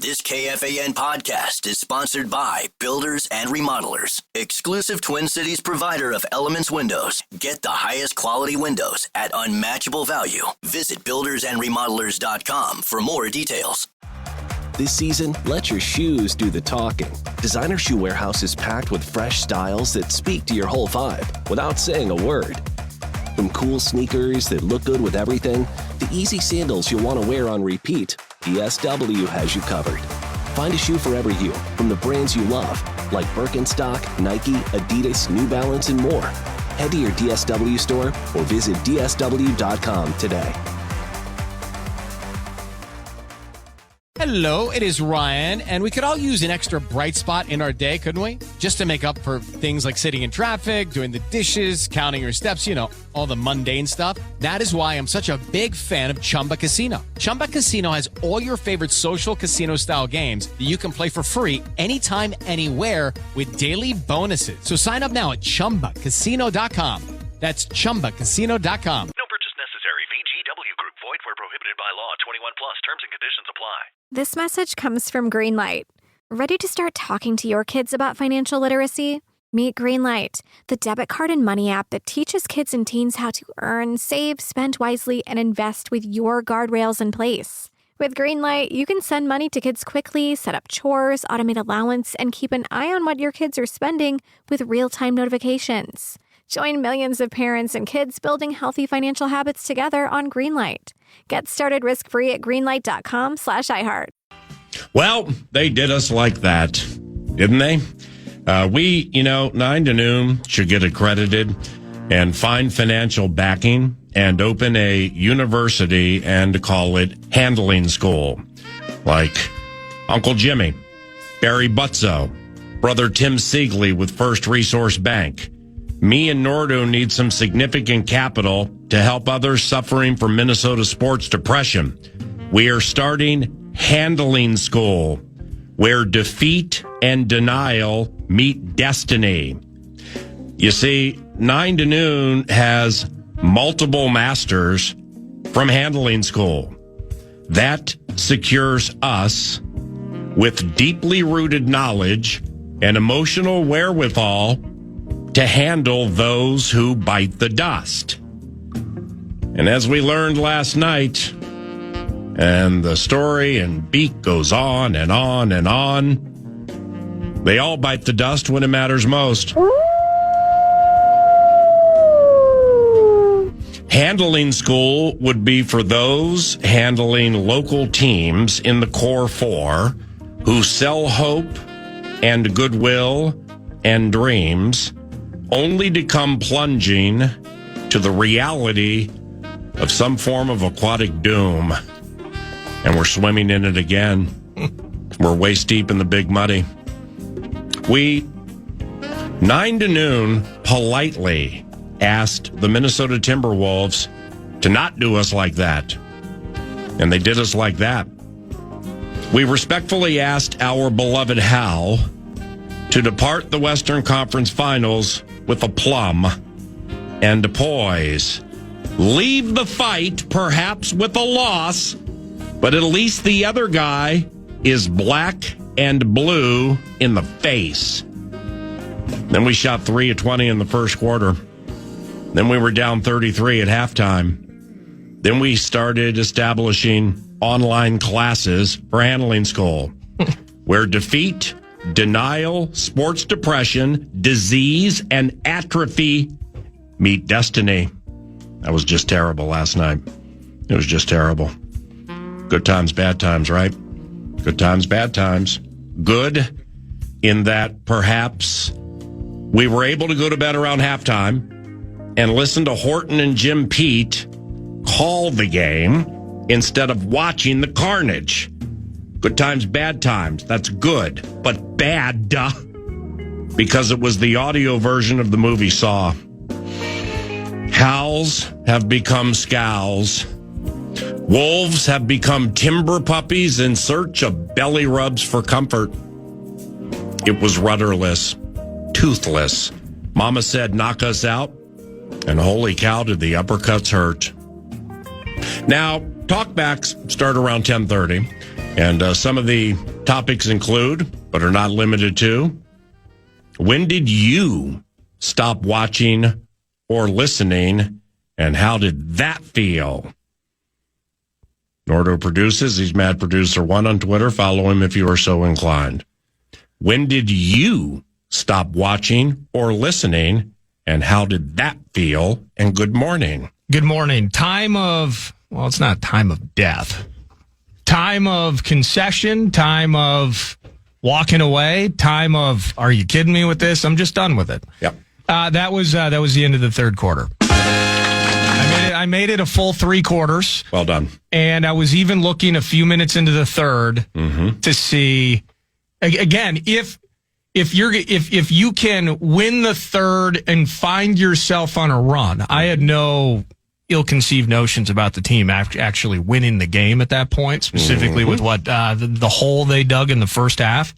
This KFAN podcast is sponsored by Builders and Remodelers, exclusive Twin Cities provider of Elements Windows. Get the highest quality windows at unmatchable value. Visit buildersandremodelers.com for more details. This season, let your shoes do the talking. Designer Shoe Warehouse is packed with fresh styles that speak to your whole vibe without saying a word. From cool sneakers that look good with everything, to easy sandals you'll want to wear on repeat, DSW has you covered. Find a shoe for every you from the brands you love, like Birkenstock, Nike, Adidas, New Balance, and more. Head to your DSW store or visit DSW.com today. Hello, it is Ryan, and we could all use an extra bright spot in our day, couldn't we? Just to make up for things like sitting in traffic, doing the dishes, counting your steps, you know, all the mundane stuff. That is why I'm such a big fan of Chumba Casino. Chumba Casino has all your favorite social casino-style games that you can play for free anytime, anywhere with daily bonuses. So sign up now at ChumbaCasino.com. That's ChumbaCasino.com. No purchase necessary. VGW Group. Void where prohibited by law. 21 plus. Terms and conditions apply. This message comes from Greenlight. Ready to start talking to your kids about financial literacy? Meet Greenlight, the debit card and money app that teaches kids and teens how to earn, save, spend wisely, and invest with your guardrails in place. With Greenlight, you can send money to kids quickly, set up chores, automate allowance, and keep an eye on what your kids are spending with real-time notifications. Join millions of parents and kids building healthy financial habits together on Greenlight. Get started risk-free at greenlight.com/iHeart. Well, they did us like that, didn't they? We, 9 to noon, should get accredited and find financial backing and open a university and call it handling school. Like Uncle Jimmy, Barry Butzo, Brother Tim Siegley with First Resource Bank. Me and Nordo need some significant capital to help others suffering from Minnesota sports depression. We are starting handling school, where defeat and denial meet destiny. You see, 9 to noon has multiple masters from handling school. That secures us with deeply rooted knowledge and emotional wherewithal to handle those who bite the dust. And as we learned last night, and the story and beat goes on and on and on, they all bite the dust when it matters most. Handling school would be for those handling local teams in the Core Four who sell hope and goodwill and dreams only to come plunging to the reality of some form of aquatic doom. And we're swimming in it again. We're waist deep in the big muddy. We, 9 to noon, politely asked the Minnesota Timberwolves to not do us like that. And they did us like that. We respectfully asked our beloved Howl to depart the Western Conference Finals with a plum and a poise. Leave the fight, perhaps with a loss, but at least the other guy is black and blue in the face. Then we shot 3 of 20 in the first quarter. Then we were down 33 at halftime. Then we started establishing online classes for handling school, where defeat, denial, sports depression, disease, and atrophy meet destiny. That was just terrible last night. It was just terrible. Good times, bad times, right? Good times, bad times. Good in that perhaps we were able to go to bed around halftime and listen to Horton and Jim Pete call the game instead of watching the carnage. Good times, bad times. That's good, but bad, duh, because it was the audio version of the movie Saw. Howls have become scowls. Wolves have become timber puppies in search of belly rubs for comfort. It was rudderless, toothless. Mama said, knock us out. And holy cow, did the uppercuts hurt. Now, talkbacks start around 10:30. And some of the topics include, but are not limited to, when did you stop watching or listening, and how did that feel? Nordo produces. He's Mad Producer 1 on Twitter. Follow him if you are so inclined. When did you stop watching or listening, and how did that feel? And good morning. Good morning. It's not time of death. Time of concession, time of walking away, time of, are you kidding me with this? I'm just done with it. Yep. That was the end of the third quarter. I made it a full 3 quarters. Well done. And I was even looking a few minutes into the third to see, again, if you can win the third and find yourself on a run. I had no ill-conceived notions about the team actually winning the game at that point, specifically with what the hole they dug in the first half.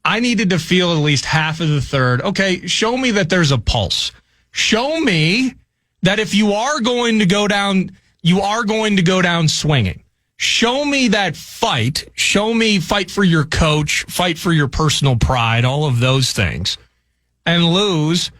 I needed to feel at least half of the third. Okay, show me that there's a pulse. Show me that if you are going to go down, you are going to go down swinging. Show me that fight. Show me fight for your coach, fight for your personal pride, all of those things. And lose,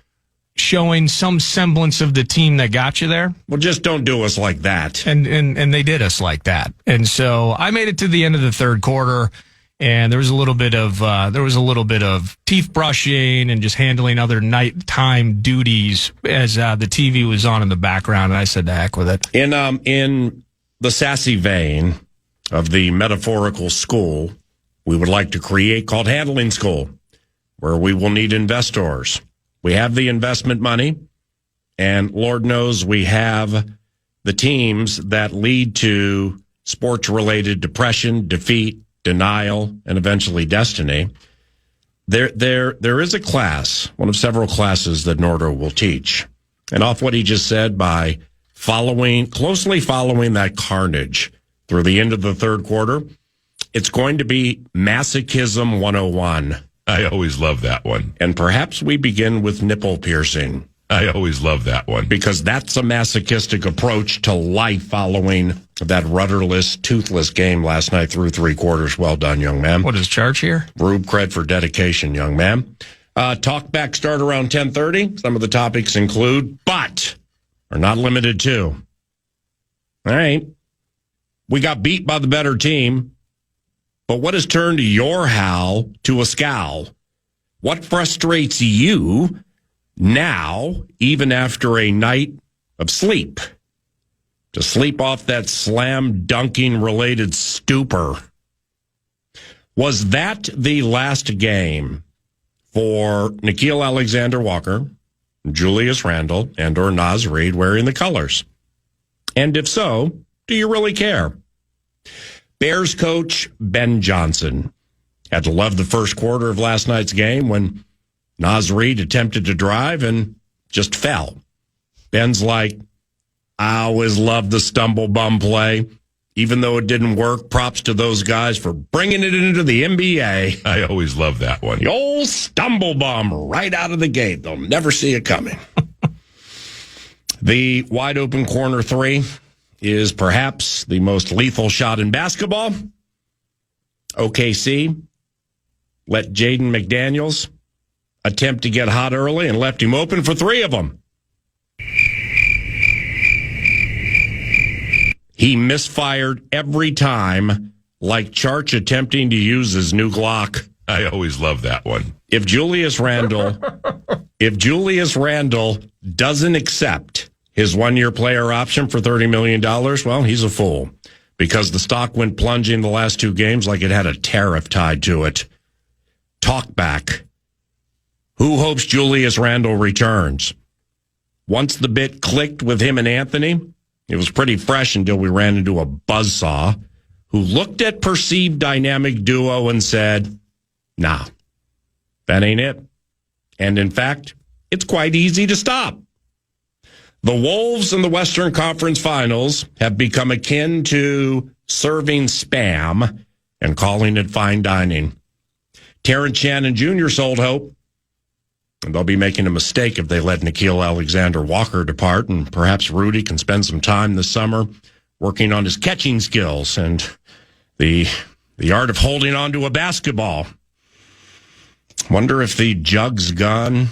showing some semblance of the team that got you there. Well, just don't do us like that. And they did us like that. And so I made it to the end of the third quarter, and there was a little bit of teeth brushing and just handling other nighttime duties as the TV was on in the background. And I said, to heck with it. In the sassy vein of the metaphorical school we would like to create called Handling School, where we will need investors. We have the investment money, and Lord knows we have the teams that lead to sports-related depression, defeat, denial, and eventually destiny. There is a class, one of several classes that Nordo will teach. And off what he just said, by closely following that carnage through the end of the third quarter, it's going to be Masochism 101. I always love that one. And perhaps we begin with nipple piercing. I always love that one. Because that's a masochistic approach to life following that rudderless, toothless game last night through 3 quarters. Well done, young man. What is charge here? Rube cred for dedication, young man. Talk back start around 10:30. Some of the topics include, but are not limited to. All right. We got beat by the better team. But what has turned your howl to a scowl? What frustrates you now, even after a night of sleep? To sleep off that slam dunking related stupor. Was that the last game for Nickeil Alexander-Walker, Julius Randle, and or Naz Reid wearing the colors? And if so, do you really care? Bears coach Ben Johnson had to love the first quarter of last night's game when Naz Reid attempted to drive and just fell. Ben's like, I always loved the stumble bum play. Even though it didn't work, props to those guys for bringing it into the NBA. I always love that one. The old stumble bum right out of the gate. They'll never see it coming. The wide open corner 3 is perhaps the most lethal shot in basketball. OKC let Jaden McDaniels attempt to get hot early and left him open for 3 of them. He misfired every time, like Charch attempting to use his new Glock. I always love that one. If Julius Randle doesn't accept his 1-year player option for $30 million, well, he's a fool, because the stock went plunging the last 2 games like it had a tariff tied to it. Talk back. Who hopes Julius Randle returns? Once the bit clicked with him and Anthony, it was pretty fresh until we ran into a buzzsaw who looked at perceived dynamic duo and said, nah, that ain't it. And in fact, it's quite easy to stop. The Wolves in the Western Conference Finals have become akin to serving Spam and calling it fine dining. Terrence Shannon Jr. sold hope, and they'll be making a mistake if they let Nickeil Alexander-Walker depart, and perhaps Rudy can spend some time this summer working on his catching skills and the The art of holding on to a basketball. Wonder if the Jugs gun,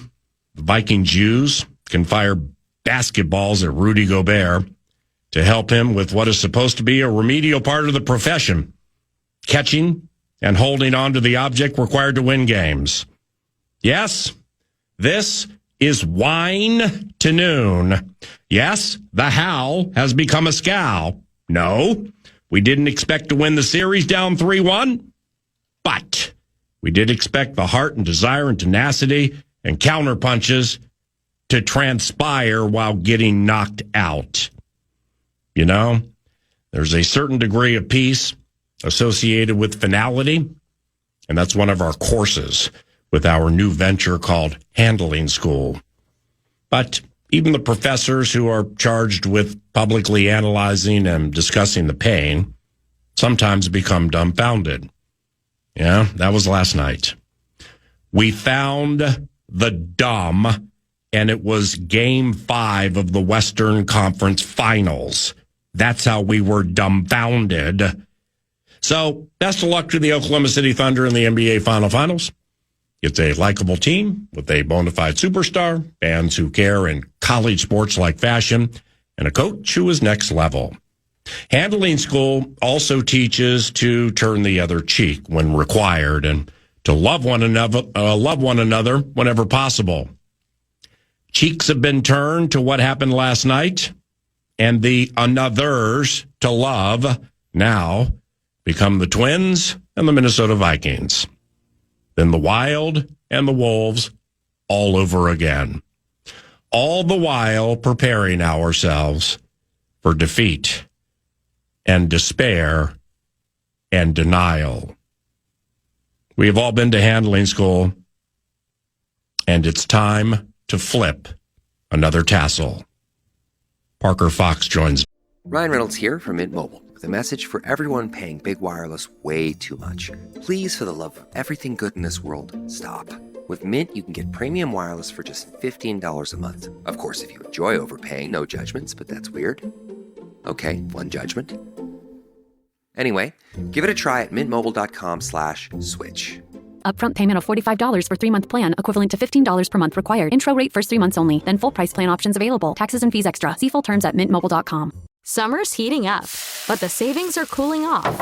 the Viking Jews, can fire basketballs at Rudy Gobert to help him with what is supposed to be a remedial part of the profession, catching and holding on to the object required to win games. Yes, this is wine to noon. Yes, the Howl has become a scowl. No, we didn't expect to win the series down 3-1, but we did expect the heart and desire and tenacity and counterpunches to transpire while getting knocked out. You know, there's a certain degree of peace associated with finality, and that's one of our courses with our new venture called Handling School. But even the professors who are charged with publicly analyzing and discussing the pain sometimes become dumbfounded. Yeah, that was last night. We found the dumb, and it was Game 5 of the Western Conference Finals. That's how we were dumbfounded. So, best of luck to the Oklahoma City Thunder in the NBA Finals. It's a likable team with a bona fide superstar, fans who care in college sports like fashion, and a coach who is next level. Handling School also teaches to turn the other cheek when required and to love one another whenever possible. Cheeks have been turned to what happened last night, and the anothers to love now become the Twins and the Minnesota Vikings. Then the Wild and the Wolves all over again. All the while preparing ourselves for defeat and despair and denial. We have all been to Handling School, and it's time to flip another tassel. Parker Fox joins. Ryan Reynolds here from Mint Mobile with a message for everyone paying big wireless way too much. Please, for the love of everything good in this world, stop. With Mint, you can get premium wireless for just $15 a month. Of course, if you enjoy overpaying, no judgments, but that's weird. Okay, one judgment. Anyway, give it a try at mintmobile.com/switch. Upfront payment of $45 for 3-month plan, equivalent to $15 per month required. Intro rate first 3 months only, then full price plan options available. Taxes and fees extra. See full terms at mintmobile.com. Summer's heating up, but the savings are cooling off.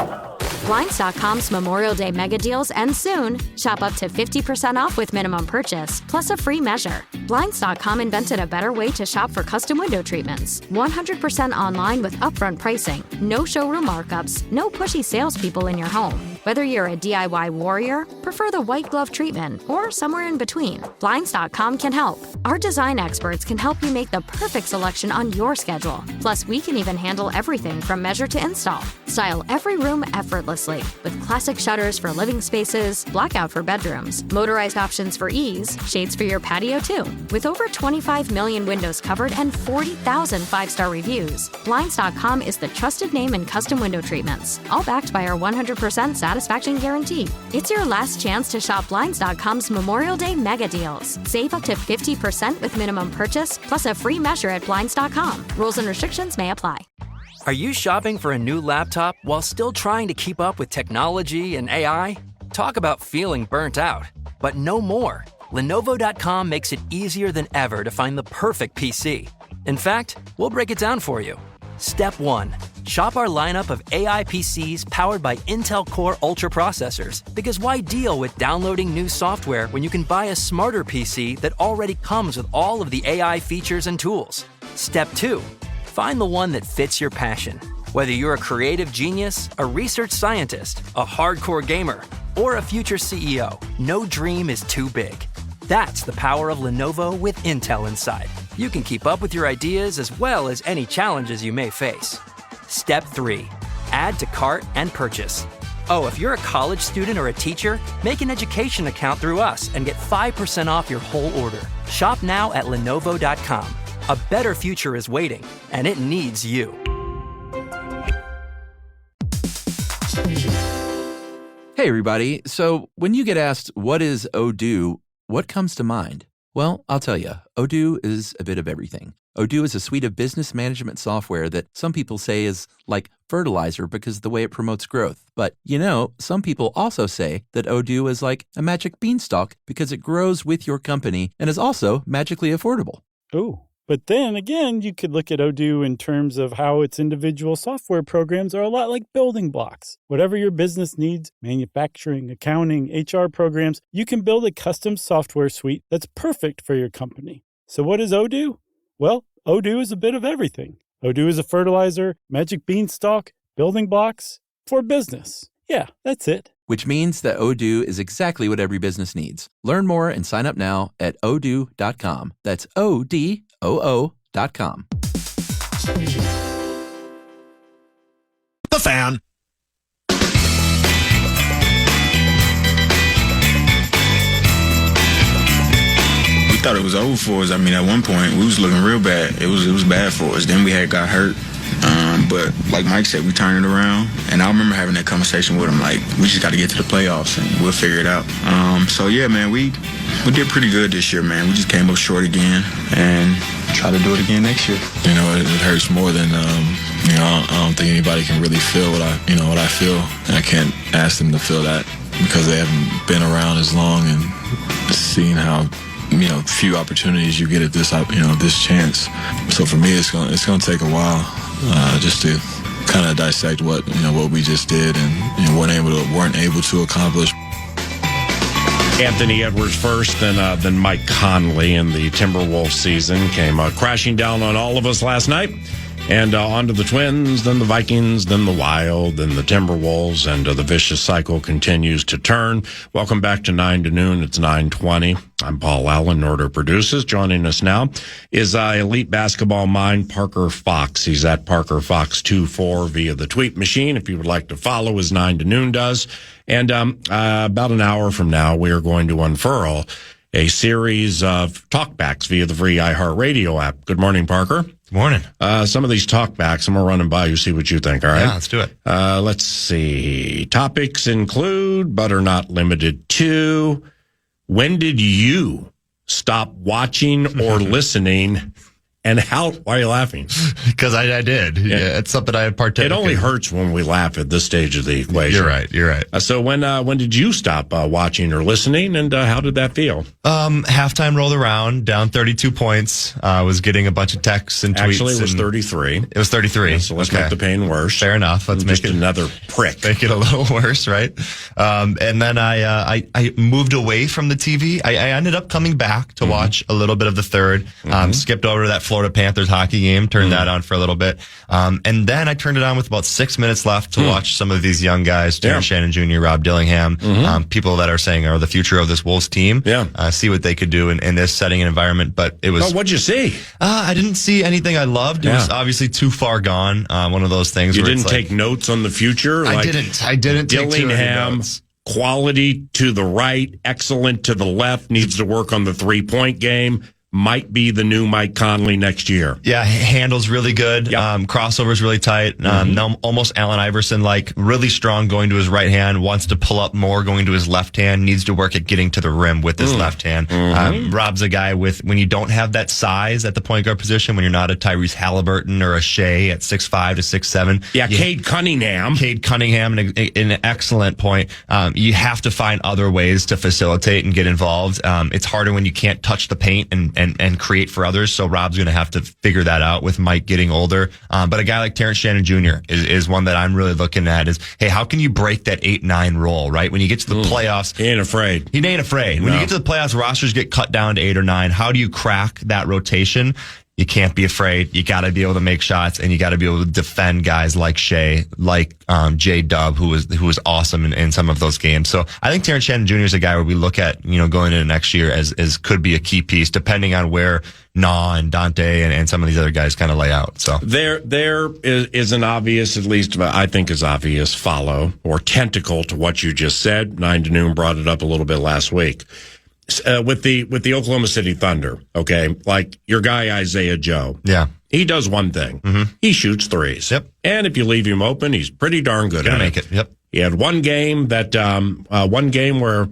Blinds.com's Memorial Day mega deals end soon. Shop up to 50% off with minimum purchase, plus a free measure. Blinds.com invented a better way to shop for custom window treatments. 100% online with upfront pricing, no showroom markups, no pushy salespeople in your home. Whether you're a DIY warrior, prefer the white glove treatment, or somewhere in between, Blinds.com can help. Our design experts can help you make the perfect selection on your schedule. Plus, we can even handle everything from measure to install. Style every room effortlessly with classic shutters for living spaces, blackout for bedrooms, motorized options for ease, shades for your patio too. With over 25 million windows covered and 40,000 5-star reviews, Blinds.com is the trusted name in custom window treatments, all backed by our 100% satisfaction guarantee. It's your last chance to shop Blinds.com's Memorial Day mega deals. Save up to 50% with minimum purchase, plus a free measure at Blinds.com. Rules and restrictions may apply. Are you shopping for a new laptop while still trying to keep up with technology and AI? Talk about feeling burnt out, but no more. Lenovo.com makes it easier than ever to find the perfect PC. In fact, we'll break it down for you. Step 1. Shop our lineup of AI PCs powered by Intel Core Ultra processors. Because why deal with downloading new software when you can buy a smarter PC that already comes with all of the AI features and tools? Step 2. Find the one that fits your passion. Whether you're a creative genius, a research scientist, a hardcore gamer, or a future CEO, no dream is too big. That's the power of Lenovo with Intel inside. You can keep up with your ideas as well as any challenges you may face. Step 3. Add to cart and purchase. Oh, if you're a college student or a teacher, make an education account through us and get 5% off your whole order. Shop now at Lenovo.com. A better future is waiting, and it needs you. Hey, everybody. So when you get asked, what is Odoo, what comes to mind? Well, I'll tell you, Odoo is a bit of everything. Odoo is a suite of business management software that some people say is like fertilizer because of the way it promotes growth. But, some people also say that Odoo is like a magic beanstalk because it grows with your company and is also magically affordable. Ooh. But then again, you could look at Odoo in terms of how its individual software programs are a lot like building blocks. Whatever your business needs, manufacturing, accounting, HR programs, you can build a custom software suite that's perfect for your company. So what is Odoo? Well, Odoo is a bit of everything. Odoo is a fertilizer, magic beanstalk, building blocks for business. Yeah, that's it. Which means that Odoo is exactly what every business needs. Learn more and sign up now at odoo.com. That's ODOO.com. The Fan. We thought it was over for us. I mean, at one point, we was looking real bad. It was bad for us. Then we got hurt. But like Mike said, we turned it around. And I remember having that conversation with him, like, we just got to get to the playoffs and we'll figure it out. So, yeah, man, we did pretty good this year, man. We just came up short again and try to do it again next year. It hurts more than, I don't think anybody can really feel what I feel. And I can't ask them to feel that because they haven't been around as long and seen how few opportunities you get at this, this chance. So for me, it's going to take a while just to kind of dissect what we just did and weren't able to accomplish. Anthony Edwards first, then Mike Conley in the Timberwolves season came crashing down on all of us last night. And on to the Twins, then the Vikings, then the Wild, then the Timberwolves, and the vicious cycle continues to turn. Welcome back to 9 to Noon. It's 9:20. I'm Paul Allen, Norder produces. Joining us now is elite basketball mind Parker Fox. He's at Parker Fox 24 via the tweet machine. If you would like to follow, as 9 to Noon does. And about an hour from now, we are going to unfurl a series of talkbacks via the free iHeartRadio app. Good morning, Parker. Good morning. Some of these talkbacks, I'm going to run them by you, see what you think, all right? Yeah, let's do it. Let's see. Topics include, but are not limited to, when did you stop watching or listening? And how? Why are you laughing? Because I did. Yeah, it's something I had partaken. It only hurts when we laugh at this stage of the equation. You're right. So when did you stop watching or listening, and how did that feel? Halftime rolled around, down 32 points. I was getting a bunch of texts and tweets. Actually, it was 33. It was 33. Yeah, so let's make the pain worse. Fair enough. Let's make it another prick. Make it a little worse, right? And then I moved away from the TV. I ended up coming back to watch a little bit of the third. Skipped over to that Florida Panthers hockey game, turned that on for a little bit. And then I turned it on with about 6 minutes left to watch some of these young guys, Terrence Shannon Jr., Rob Dillingham, people that are saying are the future of this Wolves team. See what they could do in this setting and environment. But it was. Oh, what'd you see? I didn't see anything I loved. It was obviously too far gone. One of those things. You where didn't take notes on the future? I didn't take Dillingham, quality to the right, excellent to the left, needs to work on the 3-point game. Might be the new Mike Conley next year. Yeah, handles really good. Crossover's really tight. Almost Allen Iverson, like really strong going to his right hand, wants to pull up more going to his left hand, needs to work at getting to the rim with his left hand. Rob's a guy with, when you don't have that size at the point guard position, when you're not a Tyrese Halliburton or a Shea at 6'5" to 6'7". Yeah, Cade Cunningham, an excellent point. You have to find other ways to facilitate and get involved. It's harder when you can't touch the paint and create for others. So Rob's going to have to figure that out with Mike getting older. But a guy like Terrence Shannon Jr. is one that I'm really looking at is, hey, how can you break that 8-9 role, right? When you get to the playoffs. He ain't afraid. When you get to the playoffs, rosters get cut down to 8 or 9. How do you crack that rotation? You can't be afraid. You got to be able to make shots, and you got to be able to defend guys like Shea, like J-Dub, who was awesome in some of those games. So I think Terrence Shannon Jr. is a guy where we look at, going into next year as could be a key piece, depending on where Nah and Dante and some of these other guys kind of lay out. So there is an obvious, at least I think is obvious, follow or tentacle to what you just said. 9 to Noon brought it up a little bit last week. With the Oklahoma City Thunder, okay, like your guy Isaiah Joe. Yeah. He does one thing. He shoots threes. Yep. And if you leave him open, he's pretty darn good at it. Make it. Yep. He had one game where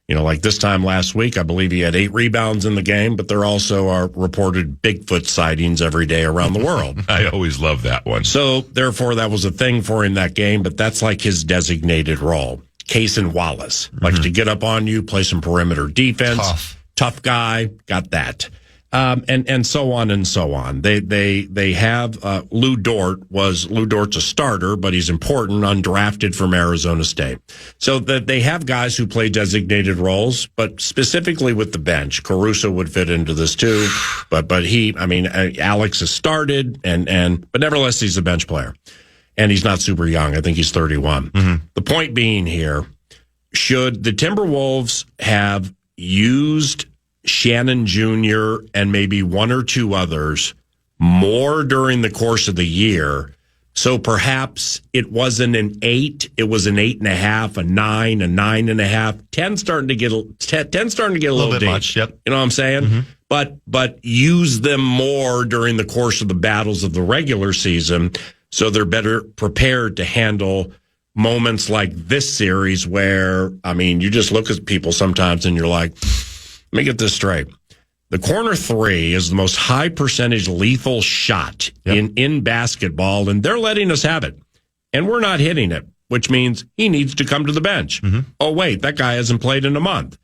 Like this time last week, I believe he had 8 rebounds in the game, but there also are reported Bigfoot sightings every day around the world. I always love that one. So, therefore, that was a thing for him that game, but that's like his designated role. Case and Wallace. Likes to get up on you, play some perimeter defense. Tough guy, got that. And so on and so on. They have Lou Dort's a starter, but he's important, undrafted from Arizona State. So that they have guys who play designated roles, but specifically with the bench. Caruso would fit into this too, but Alex has started but nevertheless he's a bench player. And he's not super young. I think he's 31. The point being here, should the Timberwolves have used Shannon Jr. and maybe 1 or 2 others more during the course of the year? So perhaps it wasn't an 8, it was an 8.5, a 9, a 9.5. 10 starting to get a little bit deep. Much. Yep. You know what I'm saying? But use them more during the course of the battles of the regular season, so they're better prepared to handle moments like this series where, you just look at people sometimes and you're like, let me get this straight. The corner 3 is the most high percentage lethal shot in basketball, and they're letting us have it. And we're not hitting it, which means he needs to come to the bench. Oh, wait, that guy hasn't played in a month.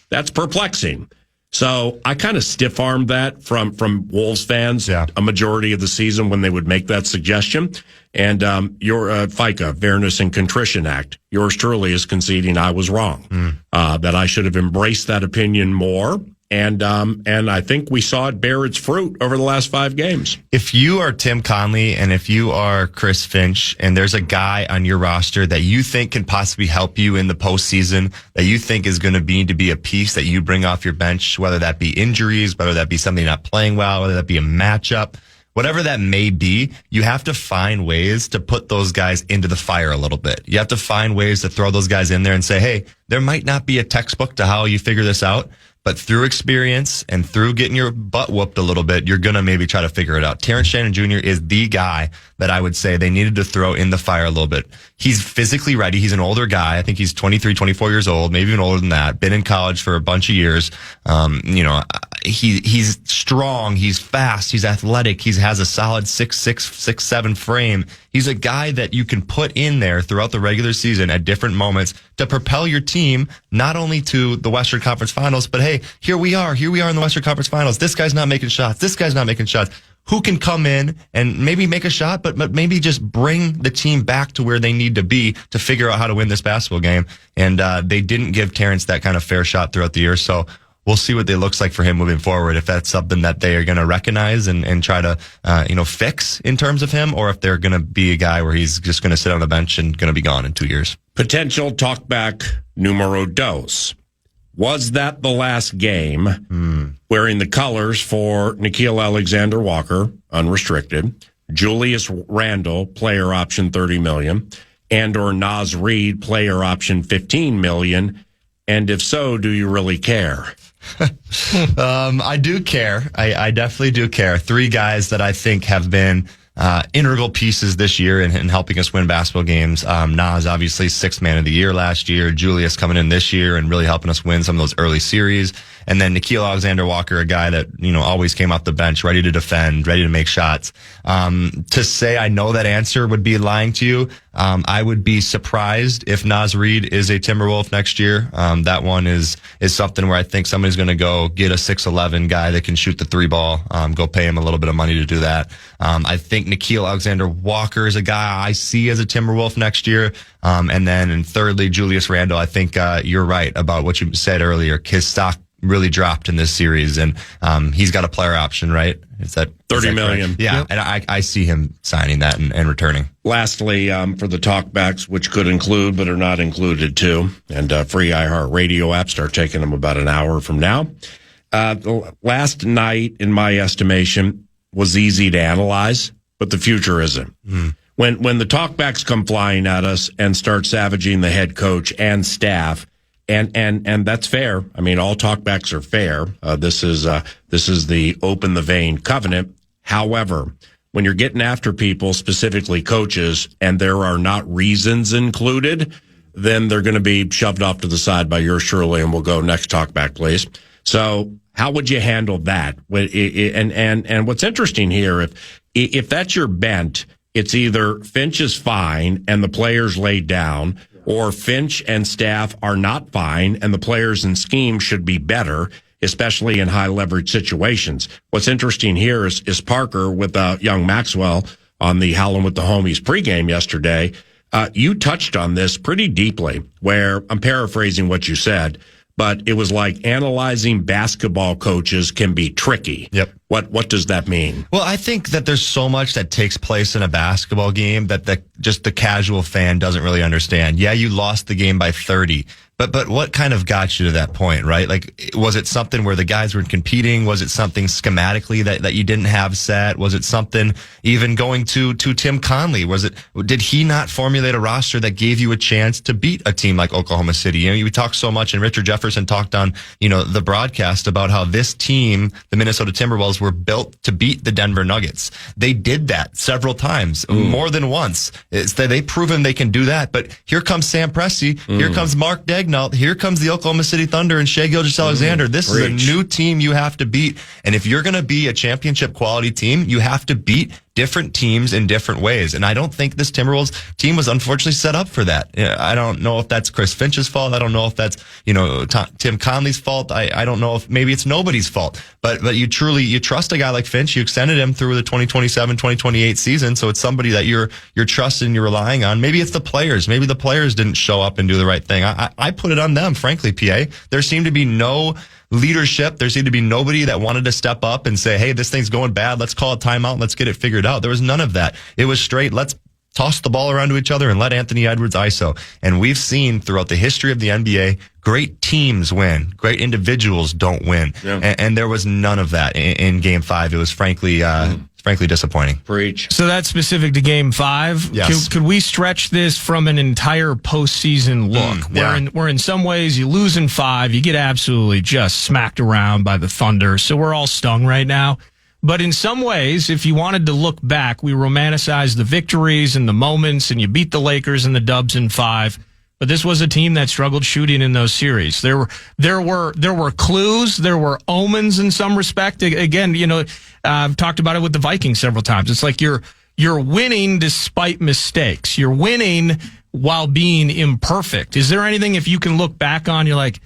That's perplexing. So I kind of stiff-armed that from Wolves fans a majority of the season when they would make that suggestion. And your FICA, Fairness and Contrition Act, yours truly is conceding I was wrong, that I should have embraced that opinion more. And I think we saw it bear its fruit over the last 5 games. If you are Tim Conley and if you are Chris Finch and there's a guy on your roster that you think can possibly help you in the postseason, that you think is going to be a piece that you bring off your bench, whether that be injuries, whether that be something not playing well, whether that be a matchup, whatever that may be, you have to find ways to put those guys into the fire a little bit. You have to find ways to throw those guys in there and say, hey, there might not be a textbook to how you figure this out, but through experience and through getting your butt whooped a little bit, you're going to maybe try to figure it out. Terrence Shannon Jr. is the guy that I would say they needed to throw in the fire a little bit. He's physically ready. He's an older guy. I think he's 23, 24 years old, maybe even older than that. Been in college for a bunch of years. He's strong. He's fast. He's athletic. He has a solid 6'6", 6'7" frame. He's a guy that you can put in there throughout the regular season at different moments to propel your team not only to the Western Conference Finals, but hey, here we are in the Western Conference Finals. This guy's not making shots. This guy's not making shots. Who can come in and maybe make a shot, but maybe just bring the team back to where they need to be to figure out how to win this basketball game. And they didn't give Terrence that kind of fair shot throughout the year. So we'll see what it looks like for him moving forward, if that's something that they are going to recognize and try to, fix in terms of him, or if they're going to be a guy where he's just going to sit on the bench and going to be gone in 2 years. Potential talkback numero dos. Was that the last game wearing the colors for Nickeil Alexander-Walker, unrestricted, Julius Randle, player option $30 million, and or Naz Reid, player option $15 million? And if so, do you really care? I do care. I definitely do care. 3 guys that I think have been integral pieces this year in helping us win basketball games. Naz, obviously, 6th man of the year last year. Julius coming in this year and really helping us win some of those early series. And then Nickeil Alexander-Walker, a guy that, always came off the bench, ready to defend, ready to make shots. To say I know that answer would be lying to you. I would be surprised if Naz Reid is a Timberwolf next year. That one is something where I think somebody's going to go get a 6'11" guy that can shoot the 3 ball, go pay him a little bit of money to do that. I think Nickeil Alexander-Walker is a guy I see as a Timberwolf next year. And thirdly, Julius Randle. I think you're right about what you said earlier. His stock really dropped in this series, and he's got a player option, right? Is that $30 million? Yeah, yep. And I see him signing that and returning. Lastly, for the talkbacks, which could include but are not included too, and free iHeartRadio app, start taking them about an hour from now. The last night, in my estimation, was easy to analyze, but the future isn't. When the talkbacks come flying at us and start savaging the head coach and staff, and that's fair. I mean, all talkbacks are fair. This is the open the vein covenant. However, when you're getting after people, specifically coaches, and there are not reasons included, then they're going to be shoved off to the side by yours truly, and we'll go next talk back, please. So how would you handle that? And what's interesting here, if that's your bent, it's either Finch is fine and the players laid down, or Finch and staff are not fine and the players and scheme should be better, especially in high leverage situations. What's interesting here is Parker with young Maxwell on the Howlin' with the Homies pregame yesterday. You touched on this pretty deeply, where I'm paraphrasing what you said, but it was like analyzing basketball coaches can be tricky. Yep. What does that mean? Well, I think that there's so much that takes place in a basketball game that just the casual fan doesn't really understand. Yeah, you lost the game by 30. But what kind of got you to that point, right? Like, was it something where the guys weren't competing? Was it something schematically that you didn't have set? Was it something even going to Tim Conley? Did he not formulate a roster that gave you a chance to beat a team like Oklahoma City? You know, we talk so much, and Richard Jefferson talked on, the broadcast about how this team, the Minnesota Timberwolves, were built to beat the Denver Nuggets. They did that several times, more than once. They've proven they can do that. But here comes Sam Presti. Here comes Mark Daigneault. Here comes the Oklahoma City Thunder and Shai Gilgeous-Alexander. This is a new team you have to beat. And if you're going to be a championship quality team, you have to beat different teams in different ways. And I don't think this Timberwolves team was unfortunately set up for that. I don't know if that's Chris Finch's fault. I don't know if that's, Tim Conley's fault. I don't know if maybe it's nobody's fault. But you trust a guy like Finch. You extended him through the 2027, 2028 season. So it's somebody that you're trusting, you're relying on. Maybe it's the players. Maybe the players didn't show up and do the right thing. I put it on them, frankly, PA. There seemed to be no leadership. There seemed to be nobody that wanted to step up and say, hey, this thing's going bad. Let's call a timeout and let's get it figured out. There was none of that. It was straight, let's toss the ball around to each other and let Anthony Edwards ISO. And we've seen throughout the history of the NBA, great teams win. Great individuals don't win. Yeah. And there was none of that in Game 5. It was frankly disappointing. Preach. So that's specific to Game 5. Yes. Could we stretch this from an entire postseason look? Where in some ways you lose in 5, you get absolutely just smacked around by the Thunder. So we're all stung right now. But in some ways, if you wanted to look back, we romanticize the victories and the moments, and you beat the Lakers and the Dubs in 5. But this was a team that struggled shooting in those series. There were clues, there were omens in some respect. Again, I've talked about it with the Vikings several times. It's like you're winning despite mistakes. You're winning while being imperfect. Is there anything, if you can look back on, you're like,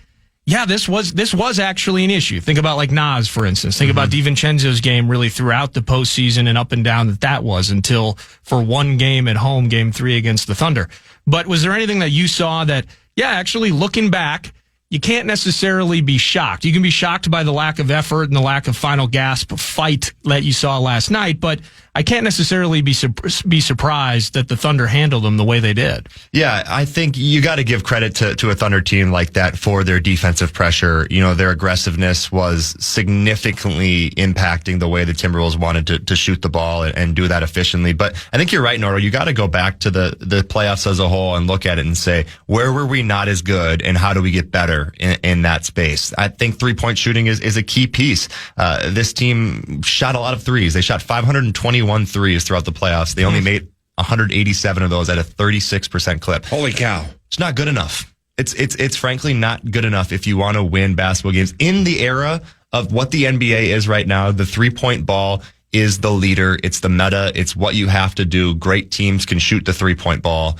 yeah, this was actually an issue. Think about like Nas, for instance. Think about DiVincenzo's game really throughout the postseason and up and down that was until for one game at home, Game 3 against the Thunder. But was there anything that you saw that, actually looking back, you can't necessarily be shocked. You can be shocked by the lack of effort and the lack of final gasp fight that you saw last night, but I can't necessarily be surprised that the Thunder handled them the way they did. Yeah, I think you got to give credit to a Thunder team like that for their defensive pressure. Their aggressiveness was significantly impacting the way the Timberwolves wanted to shoot the ball and do that efficiently. But I think you're right, Noro. You got to go back to the playoffs as a whole and look at it and say, where were we not as good and how do we get better in that space? I think 3-point shooting is a key piece. This team shot a lot of threes. They shot 521 threes throughout the playoffs. They only made 187 of those at a 36% clip. Holy cow. It's not good enough. It's frankly not good enough if you want to win basketball games. In the era of what the NBA is right now, the 3-point ball is the leader. It's the meta. It's what you have to do. Great teams can shoot the 3-point ball.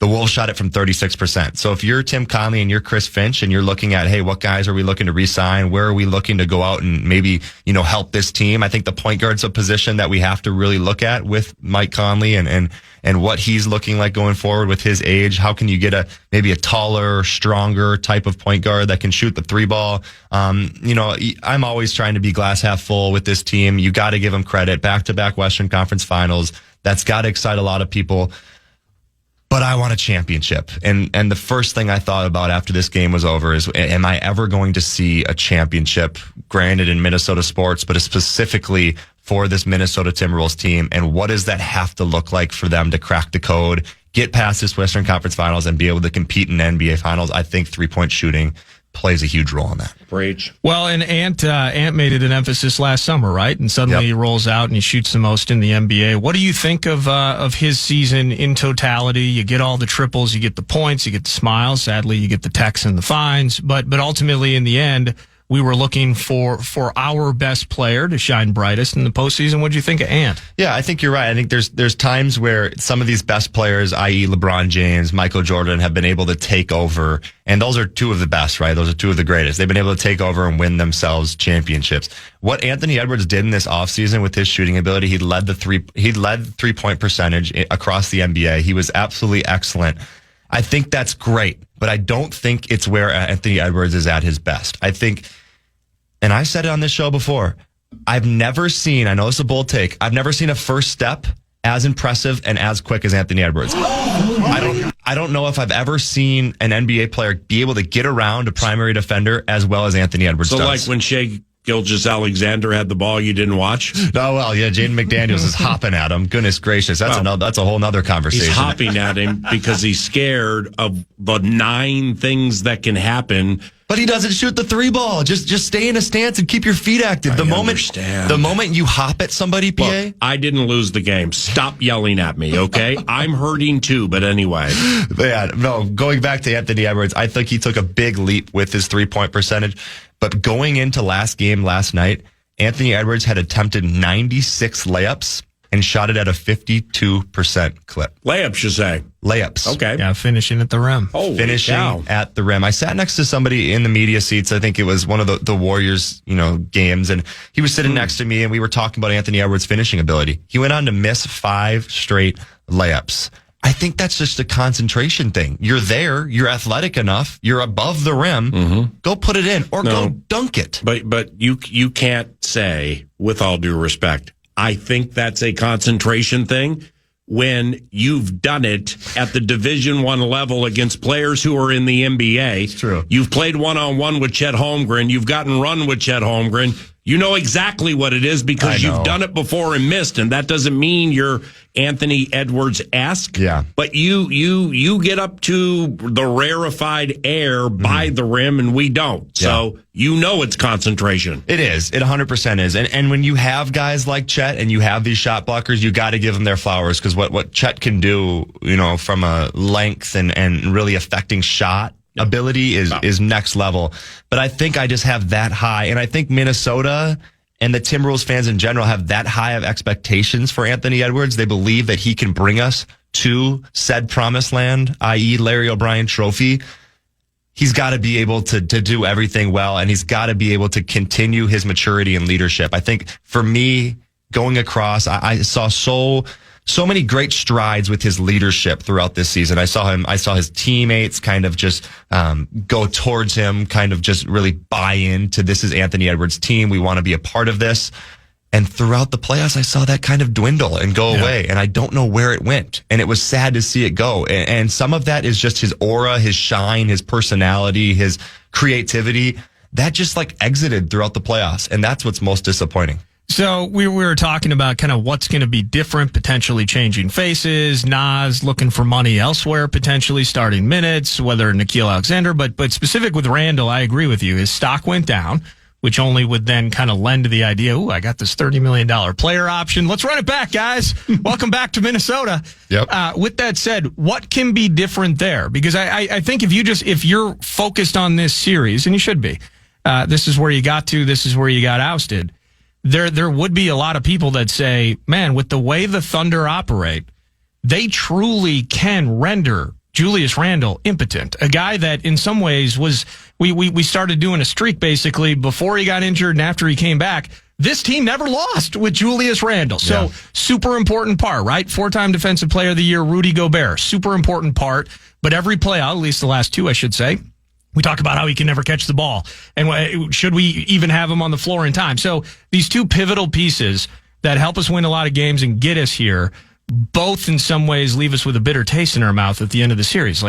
The Wolves shot it from 36%. So if you're Tim Conley and you're Chris Finch and you're looking at, hey, what guys are we looking to re-sign? Where are we looking to go out and maybe, help this team? I think the point guard's a position that we have to really look at with Mike Conley and what he's looking like going forward with his age. How can you get maybe a taller, stronger type of point guard that can shoot the 3-ball? I'm always trying to be glass half full with this team. You got to give them credit. Back-to-back Western Conference Finals. That's got to excite a lot of people. But I want a championship. And the first thing I thought about after this game was over is, am I ever going to see a championship, granted in Minnesota sports, but specifically for this Minnesota Timberwolves team? And what does that have to look like for them to crack the code, get past this Western Conference Finals, and be able to compete in NBA Finals? I think 3-point shooting plays a huge role in that. Preach. Well, and Ant made it an emphasis last summer, right? And suddenly he rolls out and he shoots the most in the NBA. What do you think of his season in totality? You get all the triples, you get the points, you get the smiles. Sadly, you get the texts and the fines. But ultimately, in the end, we were looking for our best player to shine brightest in the postseason. What do you think of Ant? Yeah, I think you're right. I think there's times where some of these best players, i.e. LeBron James, Michael Jordan, have been able to take over. And those are two of the best, right? Those are two of the greatest. They've been able to take over and win themselves championships. What Anthony Edwards did in this offseason with his shooting ability, he led three-point percentage across the NBA. He was absolutely excellent. I think that's great, but I don't think it's where Anthony Edwards is at his best. I think, and I said it on this show before, I've never seen, I know it's a bold take, I've never seen a first step as impressive and as quick as Anthony Edwards. I don't know if I've ever seen an NBA player be able to get around a primary defender as well as Anthony Edwards does. So like when Shea Gilgeous-Alexander had the ball, you didn't watch? Oh, well, yeah, Jaden McDaniels is hopping at him. Goodness gracious. That's a whole nother conversation. He's hopping at him because he's scared of the 9 things that can happen. But he doesn't shoot the 3 ball. Just stay in a stance and keep your feet active. The moment you hop at somebody, PA. Look, I didn't lose the game. Stop yelling at me, okay? I'm hurting too, but anyway. Yeah, no, going back to Anthony Edwards, I think he took a big leap with his 3-point percentage. But going into last night, Anthony Edwards had attempted 96 layups and shot it at a 52% clip. Layups, you say? Layups. Okay. Yeah, finishing at the rim. Finishing at the rim. I sat next to somebody in the media seats. I think it was one of the Warriors, games, and he was sitting next to me, and we were talking about Anthony Edwards' finishing ability. He went on to miss 5 straight layups. I think that's just a concentration thing. You're there, you're athletic enough, you're above the rim, go put it in or go dunk it. But you can't say, with all due respect, I think that's a concentration thing when you've done it at the Division I level against players who are in the NBA. It's true. You've played one-on-one with Chet Holmgren. You've gotten run with Chet Holmgren. You know exactly what it is because you've done it before and missed, and that doesn't mean you're Anthony Edwards-esque. Yeah. But you get up to the rarefied air by the rim, and we don't. Yeah. So it's concentration. It is. It 100% is. And when you have guys like Chet and you have these shot blockers, you got to give them their flowers because what Chet can do, from a length and really affecting shot ability is next level. But I think I just have that high. And I think Minnesota and the Timberwolves fans in general have that high of expectations for Anthony Edwards. They believe that he can bring us to said promised land, i.e. Larry O'Brien trophy. He's got to be able to do everything well, and he's got to be able to continue his maturity and leadership. I think for me, going across, I saw so many great strides with his leadership throughout this season. I saw his teammates kind of just go towards him, kind of just really buy into this is Anthony Edwards' team. We want to be a part of this. And throughout the playoffs, I saw that kind of dwindle and go away. And I don't know where it went. And it was sad to see it go. And some of that is just his aura, his shine, his personality, his creativity. That just exited throughout the playoffs. And that's what's most disappointing. So we were talking about kind of what's going to be different, potentially changing faces, Nas looking for money elsewhere, potentially starting minutes, whether Nickeil Alexander, but specific with Randall, I agree with you. His stock went down, which only would then kind of lend to the idea, I got this $30 million player option. Let's run it back, guys. Welcome back to Minnesota. Yep. With that said, what can be different there? Because I think if you're focused on this series, and you should be, this is where you got to, this is where you got ousted. There would be a lot of people that say, man, with the way the Thunder operate, they truly can render Julius Randle impotent. A guy that in some ways we started doing a streak basically before he got injured and after he came back. This team never lost with Julius Randle. So super important part, right? 4-time Defensive Player of the Year, Rudy Gobert. Super important part. But every playout, at least the last 2, I should say, we talk about how he can never catch the ball. And should we even have him on the floor in time? So these 2 pivotal pieces that help us win a lot of games and get us here, both in some ways leave us with a bitter taste in our mouth at the end of the series.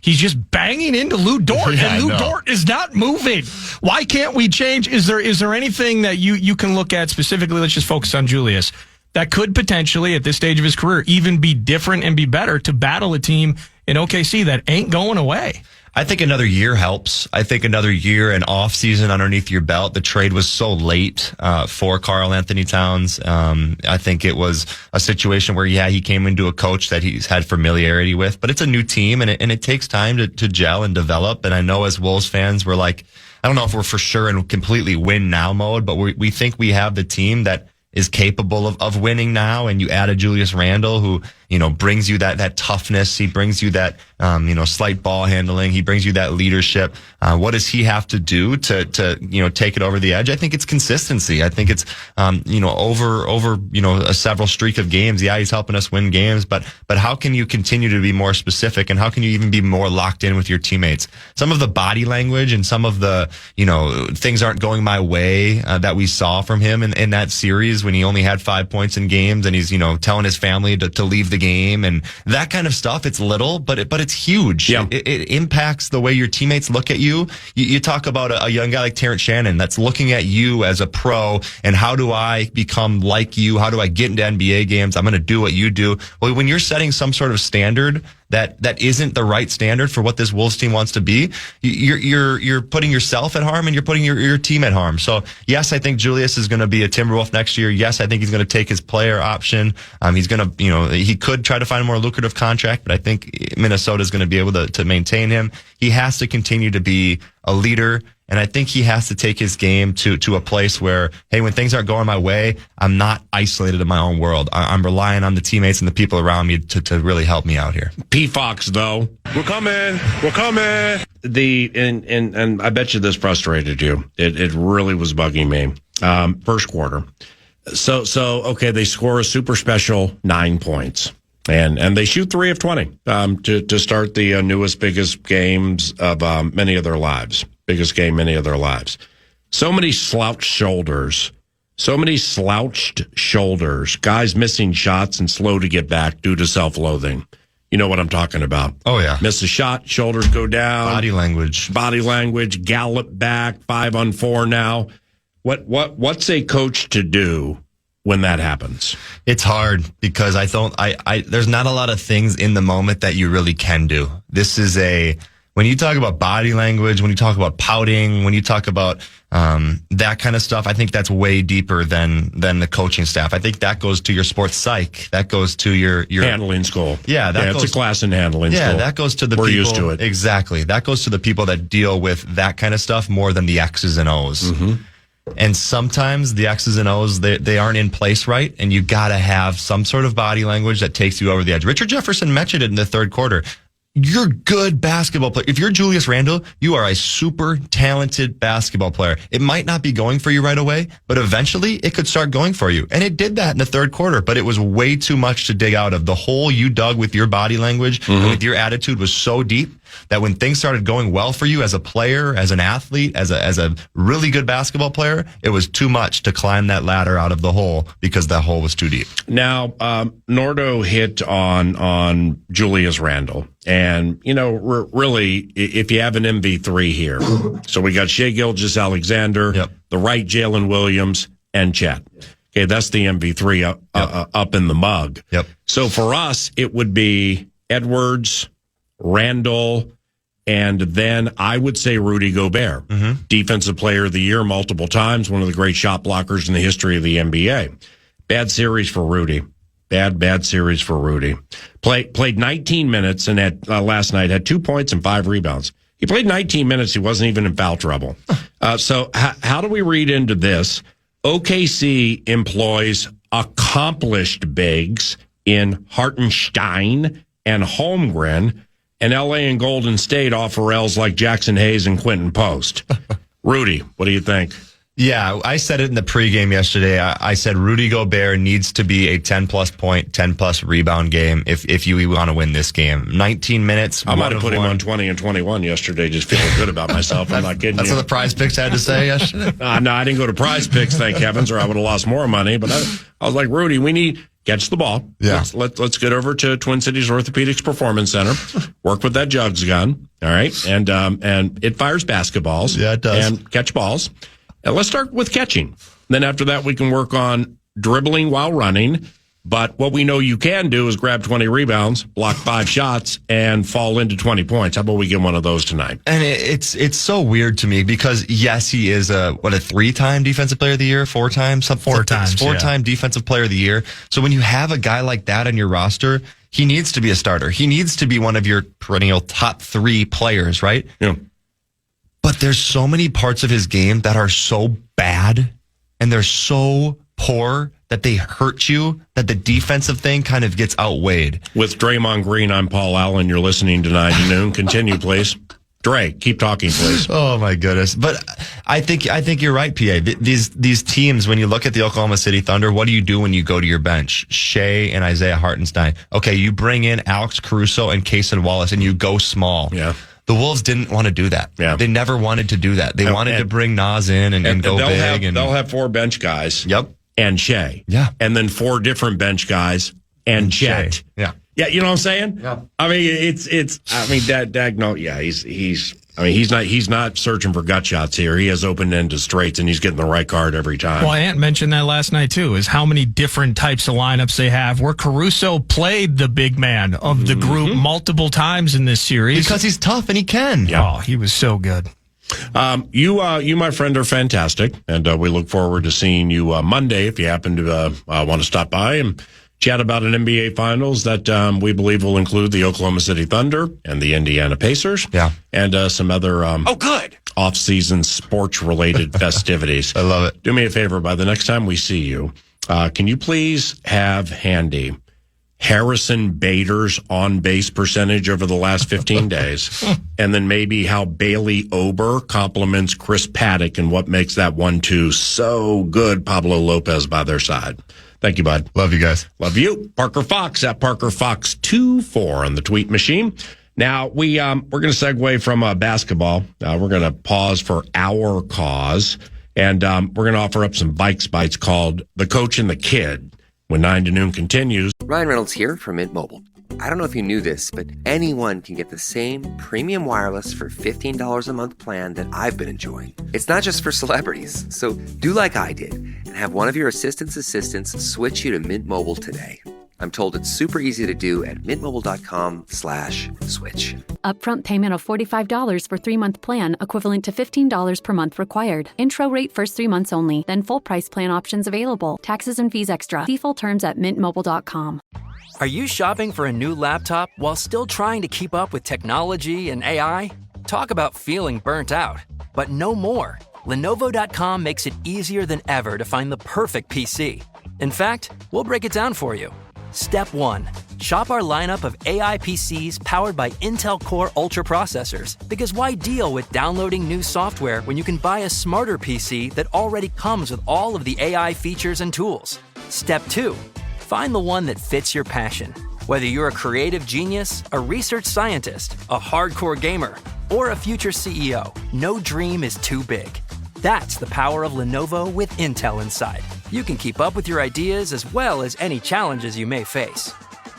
He's just banging into Lou Dort, and Lou Dort is not moving. Why can't we change? Is there anything that you can look at specifically? Let's just focus on Julius. That could potentially, at this stage of his career, even be different and be better to battle a team in OKC that ain't going away. I think another year helps. I think another year and off season underneath your belt. The trade was so late for Karl Anthony Towns. I think it was a situation where, he came into a coach that he's had familiarity with, but it's a new team and it takes time to gel and develop. And I know as Wolves fans, we're like, I don't know if we're for sure in completely win now mode, but we think we have the team that is capable of winning now. And you add a Julius Randle who, brings you that toughness. He brings you that, slight ball handling. He brings you that leadership. What does he have to do to take it over the edge? I think it's consistency. I think it's, over a several streak of games. Yeah, he's helping us win games, but how can you continue to be more specific and how can you even be more locked in with your teammates? Some of the body language and some of the, things aren't going my way, that we saw from him in that series when he only had 5 points in games and he's, telling his family to leave the game and that kind of stuff. It's little, but it's huge. Yeah. It impacts the way your teammates look at you. You talk about a young guy like Terrence Shannon that's looking at you as a pro and how do I become like you? How do I get into NBA games? I'm going to do what you do. Well, when you're setting some sort of standard that isn't the right standard for what this Wolves team wants to be, you're putting yourself at harm and you're putting your team at harm. So yes, I think Julius is going to be a Timberwolf next year. Yes, I think he's going to take his player option. He's going to, he could try to find a more lucrative contract, but I think Minnesota is going to be able to maintain him. He has to continue to be a leader. And I think he has to take his game to a place where, hey, when things aren't going my way, I'm not isolated in my own world. I'm relying on the teammates and the people around me to really help me out here. P-Fox, though. We're coming. And I bet you this frustrated you. It really was bugging me. First quarter. So okay, they score a super special 9 points. And they shoot 3 of 20 to start the newest, biggest games of many of their lives. Biggest game many of their lives. So many slouched shoulders. Guys missing shots and slow to get back due to self-loathing. You know what I'm talking about. Oh, yeah. Miss a shot, shoulders go down. Body language, gallop back, 5-on-4 now. What's a coach to do when that happens? It's hard because there's not a lot of things in the moment that you really can do. This is when you talk about body language, when you talk about pouting, when you talk about that kind of stuff, I think that's way deeper than the coaching staff. I think that goes to your sports psych. That goes to your handling school. Yeah, it's a class in handling school. Yeah, that goes to the people. We're used to it. Exactly. That goes to the people that deal with that kind of stuff more than the X's and O's. Mm-hmm. And sometimes the X's and O's, they aren't in place right, and you got to have some sort of body language that takes you over the edge. Richard Jefferson mentioned it in the third quarter. You're a good basketball player. If you're Julius Randle, you are a super talented basketball player. It might not be going for you right away, but eventually it could start going for you. And it did that in the third quarter, but it was way too much to dig out of. The hole you dug with your body language and with your attitude was so deep that when things started going well for you as a player, as an athlete, as a really good basketball player, it was too much to climb that ladder out of the hole because that hole was too deep. Now, Nordo hit on Julius Randle. And, really, if you have an MV3 here, so we got Shai Gilgeous-Alexander, the right Jalen Williams, and Chet. Okay, that's the MV3 up in the mug. Yep. So for us, it would be Edwards, Randle, and then I would say Rudy Gobert, Defensive Player of the Year multiple times, one of the great shot blockers in the history of the NBA. Bad series for Rudy. Bad series for Rudy. Played 19 minutes and had last night had 2 points and 5 rebounds. He played 19 minutes. He wasn't even in foul trouble. So how do we read into this? OKC employs accomplished bigs in Hartenstein and Holmgren, and LA and Golden State offer L's like Jackson Hayes and Quentin Post. Rudy, what do you think? Yeah, I said it in the pregame yesterday. I said Rudy Gobert needs to be a 10-plus point, 10-plus rebound game if you want to win this game. 19 minutes. I might have put him on 20 and 21 yesterday, just feeling good about myself. I'm not kidding you. That's what the Prize Picks had to say yesterday? No, I didn't go to Prize Picks, thank heavens, or I would have lost more money. But I was like, Rudy, we need... Catch the ball. Yeah. Let's get over to Twin Cities Orthopedics Performance Center. Work with that jugs gun. All right. And it fires basketballs. Yeah, it does. And catch balls. And let's start with catching. Then after that, we can work on dribbling while running But what we know you can do is grab 20 rebounds, block 5 shots, and fall into 20 points. How about we get one of those tonight? And it's so weird to me because, yes, he is a 3-time defensive player of the year, 4 times? 4-time defensive player of the year. So when you have a guy like that on your roster, he needs to be a starter. He needs to be one of your perennial top 3 players, right? Yeah. But there's so many parts of his game that are so bad and they're so poor that they hurt you, that the defensive thing kind of gets outweighed. With Draymond Green, I'm Paul Allen. You're listening to 9 to Noon. Continue, please. Dre, keep talking, please. Oh, my goodness. But I think you're right, PA. These teams, when you look at the Oklahoma City Thunder, what do you do when you go to your bench? Shea and Isaiah Hartenstein. Okay, you bring in Alex Caruso and Kaysen Wallace, and you go small. Yeah. The Wolves didn't want to do that. Yeah. They never wanted to do that. They wanted to bring Nas in and go big. They'll have 4 bench guys. Yep. And Shea. Yeah. And then 4 different bench guys and Chet. Shea. Yeah. Yeah, you know what I'm saying? Yeah. I mean, he's not searching for gut shots here. He has open-ended straights, and he's getting the right card every time. Well, Ant mentioned that last night, too, is how many different types of lineups they have, where Caruso played the big man of the group multiple times in this series. Because he's tough, and he can. Yeah. Oh, he was so good. You, my friend, are fantastic, and we look forward to seeing you Monday if you happen to want to stop by and chat about an NBA Finals that we believe will include the Oklahoma City Thunder and the Indiana Pacers. Yeah. And some other good off-season sports-related festivities. I love it. Do me a favor, by the next time we see you, can you please have handy Harrison Bader's on-base percentage over the last 15 days, and then maybe how Bailey Ober compliments Chris Paddock and what makes that 1-2 so good, Pablo Lopez by their side. Thank you, bud. Love you guys. Love you. Parker Fox at Parker Fox 24 on the tweet machine. Now, we're going to segue from basketball. We're going to pause for our cause, and we're going to offer up some Vikes Bites called The Coach and the Kid when 9 to Noon continues. Ryan Reynolds here from Mint Mobile. I don't know if you knew this, but anyone can get the same premium wireless for $15 a month plan that I've been enjoying. It's not just for celebrities. So do like I did and have one of your assistants switch you to Mint Mobile today. I'm told it's super easy to do at mintmobile.com/switch. Upfront payment of $45 for 3-month plan, equivalent to $15 per month required. Intro rate first 3 months only, then full price plan options available. Taxes and fees extra. See full terms at mintmobile.com. Are you shopping for a new laptop while still trying to keep up with technology and AI? Talk about feeling burnt out, but no more. Lenovo.com makes it easier than ever to find the perfect PC. In fact, we'll break it down for you. Step 1. Shop our lineup of AI PCs powered by Intel Core Ultra processors. Because why deal with downloading new software when you can buy a smarter PC that already comes with all of the AI features and tools? Step 2. Find the one that fits your passion. Whether you're a creative genius, a research scientist, a hardcore gamer, or a future CEO, no dream is too big. That's the power of Lenovo with Intel inside. You can keep up with your ideas as well as any challenges you may face.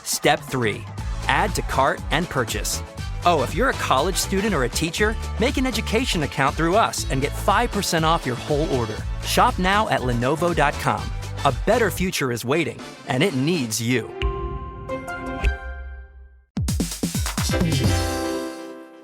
Step 3. Add to cart and purchase. Oh, if you're a college student or a teacher, make an education account through us and get 5% off your whole order. Shop now at Lenovo.com. A better future is waiting, and it needs you.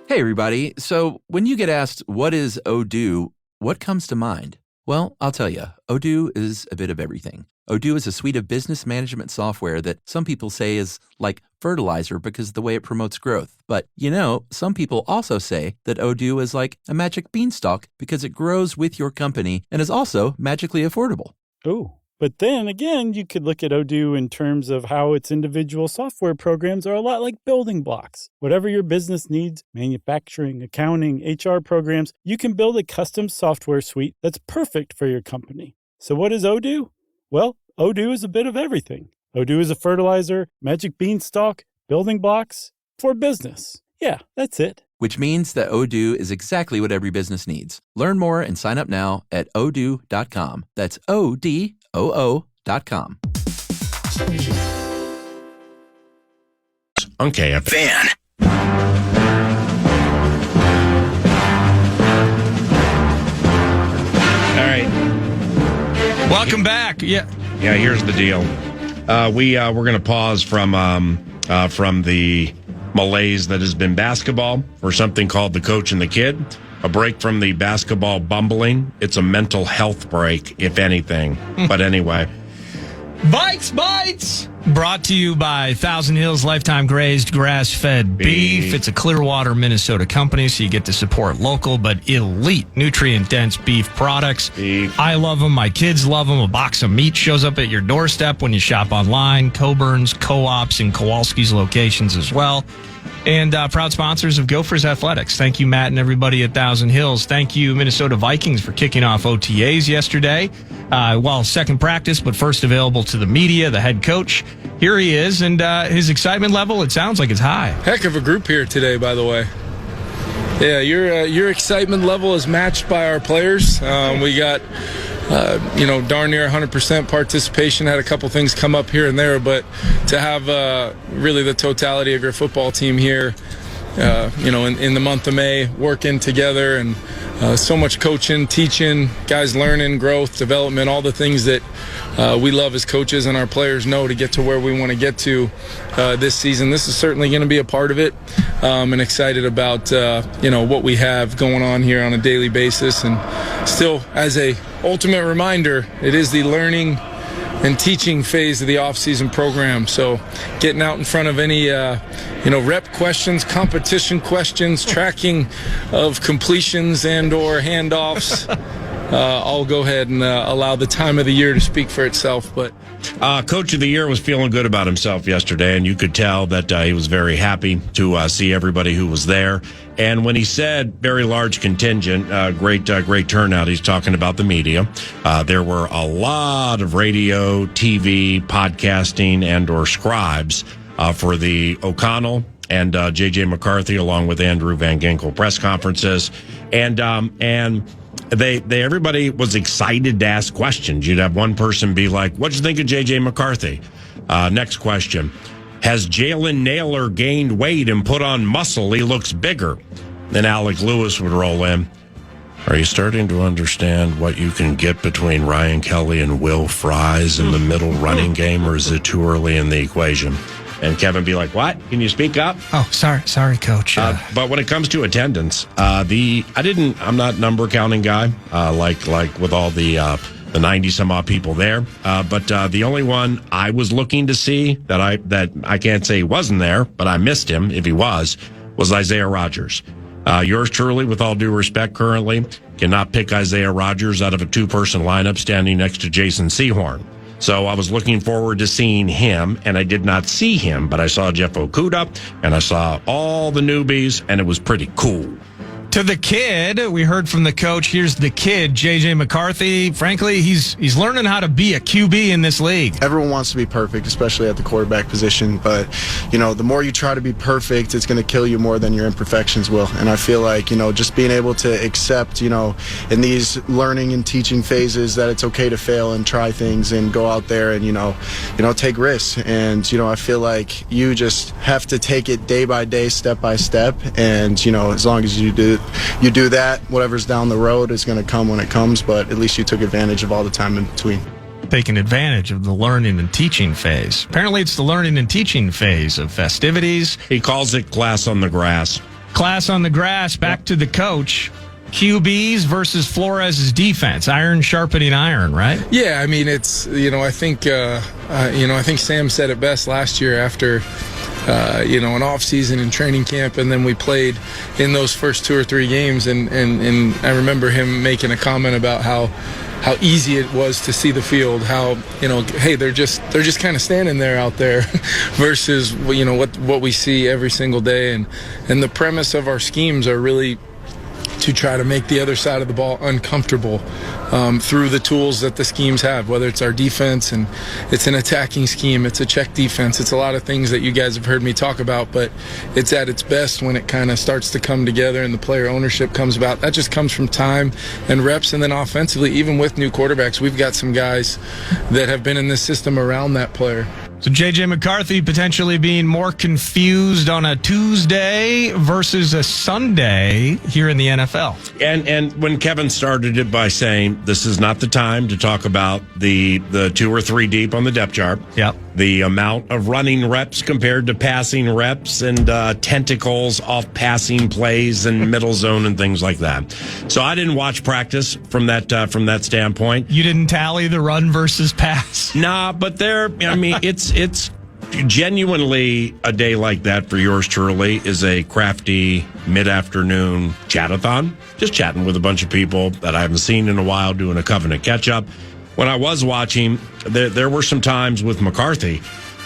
Hey, everybody. So when you get asked, what is Odoo, what comes to mind? Well, I'll tell you, Odoo is a bit of everything. Odoo is a suite of business management software that some people say is like fertilizer because of the way it promotes growth. But, some people also say that Odoo is like a magic beanstalk because it grows with your company and is also magically affordable. Oh, but then again, you could look at Odoo in terms of how its individual software programs are a lot like building blocks. Whatever your business needs, manufacturing, accounting, HR programs, you can build a custom software suite that's perfect for your company. So what is Odoo? Well, Odoo is a bit of everything. Odoo is a fertilizer, magic beanstalk, building blocks for business. Yeah, that's it. Which means that Odoo is exactly what every business needs. Learn more and sign up now at odoo.com. That's ODOO.com. On KFAN. All right. Welcome back. Yeah. Yeah, here's the deal. We're going to pause from the malaise that has been basketball for something called The Coach and the Kid. A break from the basketball bumbling. It's a mental health break, if anything. But anyway. Vikes Bites! Brought to you by Thousand Hills Lifetime Grazed Grass-Fed Beef. It's a Clearwater, Minnesota company, so you get to support local but elite nutrient-dense beef products. I love them. My kids love them. A box of meat shows up at your doorstep when you shop online. Coburn's, Co-ops, and Kowalski's locations as well. And proud sponsors of Gophers Athletics. Thank you, Matt, and everybody at Thousand Hills. Thank you, Minnesota Vikings, for kicking off OTAs yesterday. Second practice, but first available to the media, the head coach. Here he is, and his excitement level, it sounds like it's high. Heck of a group here today, by the way. Yeah, your excitement level is matched by our players. We got, darn near 100% participation. Had a couple things come up here and there, but to have really the totality of your football team here, in the month of May, working together, and so much coaching, teaching, guys learning, growth, development, all the things that we love as coaches and our players know to get to where we want to get to this season. This is certainly going to be a part of it, and excited about what we have going on here on a daily basis. And still, as a ultimate reminder, it is the learning and teaching phase of the off-season program. So getting out in front of any rep questions, competition questions, tracking of completions and or handoffs, I'll go ahead and allow the time of the year to speak for itself. But Coach of the Year was feeling good about himself yesterday, and you could tell that he was very happy to see everybody who was there. And when he said very large contingent, great turnout, he's talking about the media. There were a lot of radio, TV, podcasting, and or scribes for the O'Connell and J.J. McCarthy, along with Andrew Van Ginkel press conferences. And everybody was excited to ask questions. You'd have one person be like, what'd you think of J.J. McCarthy? Next question. Has Jalen Naylor gained weight and put on muscle? He looks bigger. Then Alec Lewis would roll in. Are you starting to understand what you can get between Ryan Kelly and Will Fries in the middle running game, or is it too early in the equation? And Kevin be like, what? Can you speak up? Oh, sorry, Coach. But when it comes to attendance, I'm not number counting guy, like with all the 90 some odd people there. But the only one I was looking to see that I can't say he wasn't there, but I missed him if he was Isaiah Rodgers. Yours truly, with all due respect, currently cannot pick Isaiah Rodgers out of a two-person lineup standing next to Jason Sehorn. So I was looking forward to seeing him, and I did not see him, but I saw Jeff Okudah, and I saw all the newbies, and it was pretty cool. To the kid, we heard from the coach. Here's the kid, J.J. McCarthy. Frankly, he's learning how to be a QB in this league. Everyone wants to be perfect, especially at the quarterback position. But, the more you try to be perfect, it's going to kill you more than your imperfections will. And I feel like, just being able to accept, in these learning and teaching phases that it's okay to fail and try things and go out there and, take risks. And, I feel like you just have to take it day by day, step by step. And, as long as you do that, whatever's down the road is going to come when it comes, but at least you took advantage of all the time in between. Taking advantage of the learning and teaching phase. Apparently it's the learning and teaching phase of festivities. He calls it class on the grass. Class on the grass. Back to the coach. QBs versus Flores' defense. Iron sharpening iron, right? Yeah, I mean, it's, I think Sam said it best last year after an off-season and training camp, and then we played in those first 2 or 3 games, and I remember him making a comment about how easy it was to see the field, how, hey, they're just kind of standing there out there versus, what we see every single day. And the premise of our schemes are really to try to make the other side of the ball uncomfortable through the tools that the schemes have, whether it's our defense and it's an attacking scheme, it's a check defense, it's a lot of things that you guys have heard me talk about, but it's at its best when it kind of starts to come together and the player ownership comes about. That just comes from time and reps. And then offensively, even with new quarterbacks, we've got some guys that have been in this system around that player. So J.J. McCarthy potentially being more confused on a Tuesday versus a Sunday here in the NFL. And when Kevin started it by saying this is not the time to talk about the 2 or 3 deep on the depth chart. Yep. the amount of running reps compared to passing reps and tentacles off passing plays and middle zone and things like that. So I didn't watch practice from that standpoint. You didn't tally the run versus pass? Nah, but it's genuinely a day like that for yours truly is a crafty mid-afternoon chat-a-thon. Just chatting with a bunch of people that I haven't seen in a while, doing a Covenant catch-up. When I was watching, there were some times with McCarthy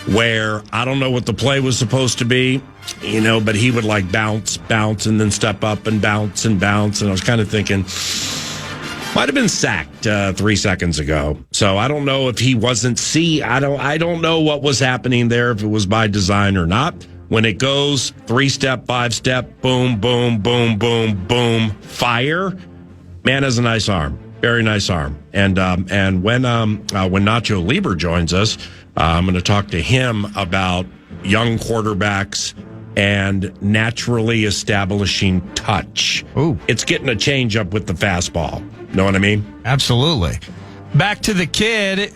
where I don't know what the play was supposed to be, but he would like bounce, and then step up and bounce. And I was kind of thinking, might have been sacked 3 seconds ago. So I don't know if he wasn't I don't know what was happening there, if it was by design or not. When it goes 3-step, 5-step, boom, boom, boom, boom, boom, fire, man has a nice arm. Very nice arm. And when Nacho Lieber joins us, I'm going to talk to him about young quarterbacks and naturally establishing touch. Ooh. It's getting a change up with the fastball. Know what I mean? Absolutely. Back to the kid.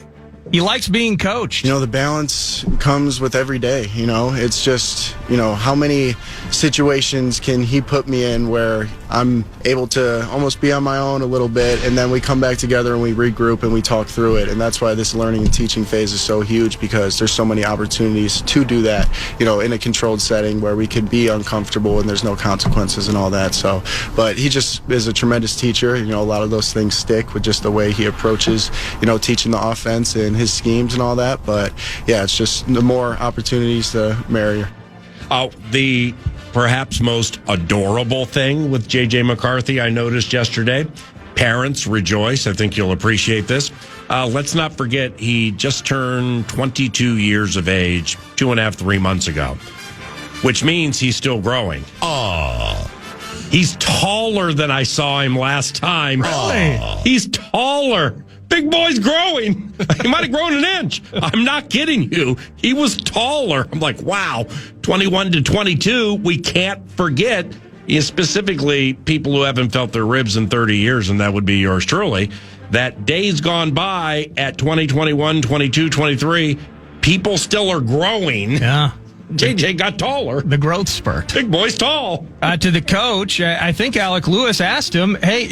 He likes being coached. The balance comes with every day. It's just, how many situations can he put me in where I'm able to almost be on my own a little bit, and then we come back together and we regroup and we talk through it. And that's why this learning and teaching phase is so huge, because there's so many opportunities to do that, in a controlled setting where we could be uncomfortable and there's no consequences and all that. So, but he just is a tremendous teacher. A lot of those things stick with just the way he approaches, teaching the offense and his schemes and all that. But yeah, it's just the more opportunities, the merrier. The perhaps most adorable thing with J.J. McCarthy I noticed yesterday, parents rejoice. I think you'll appreciate this. Let's not forget he just turned 22 years of age 2.5, 3 months ago, which means he's still growing. Oh, he's taller than I saw him last time. Really? He's taller. Big boy's growing. He might have grown an inch. I'm not kidding you. He was taller. I'm like, wow, 21 to 22. We can't forget, specifically people who haven't felt their ribs in 30 years, and that would be yours truly, that days gone by at 20, 21, 22, 23, people still are growing. Yeah. JJ got taller. The growth spurt. Big boy's tall. To the coach, I think Alec Lewis asked him, hey,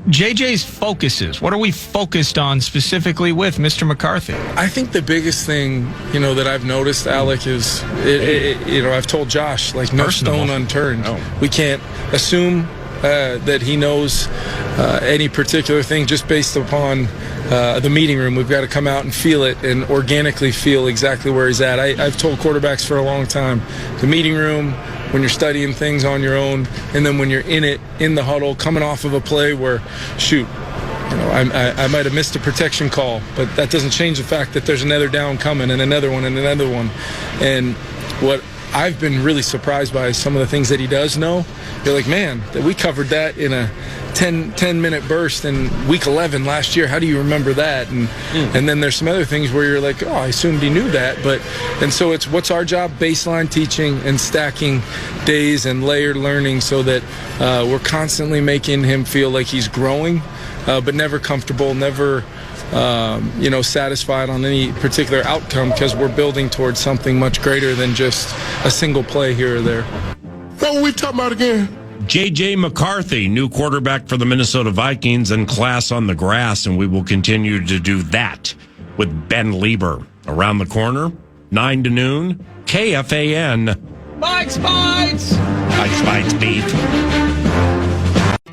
JJ's focuses. What are we focused on specifically with Mr. McCarthy? I think the biggest thing, that I've noticed, Alec, is, I've told Josh, no stone unturned. No. We can't assume that he knows any particular thing just based upon the meeting room. We've got to come out and feel it and organically feel exactly where he's at. I've told quarterbacks for a long time, the meeting room, when you're studying things on your own, and then when you're in it, in the huddle, coming off of a play where, I might have missed a protection call, but that doesn't change the fact that there's another down coming and another one and another one. And what I've been really surprised by is some of the things that he does know. You're like, man, that we covered that in a 10-minute burst in week 11 last year. How do you remember that? And then there's some other things where you're like, oh, I assumed he knew that. And so it's what's our job? Baseline teaching and stacking days and layered learning so that we're constantly making him feel like he's growing, but never comfortable, never satisfied on any particular outcome, because we're building towards something much greater than just a single play here or there. What were we talking about again? J.J. McCarthy, new quarterback for the Minnesota Vikings, and class on the grass, and we will continue to do that with Ben Lieber. Around the corner, 9 to noon, KFAN. Vikes Bites! Vikes Bites beef.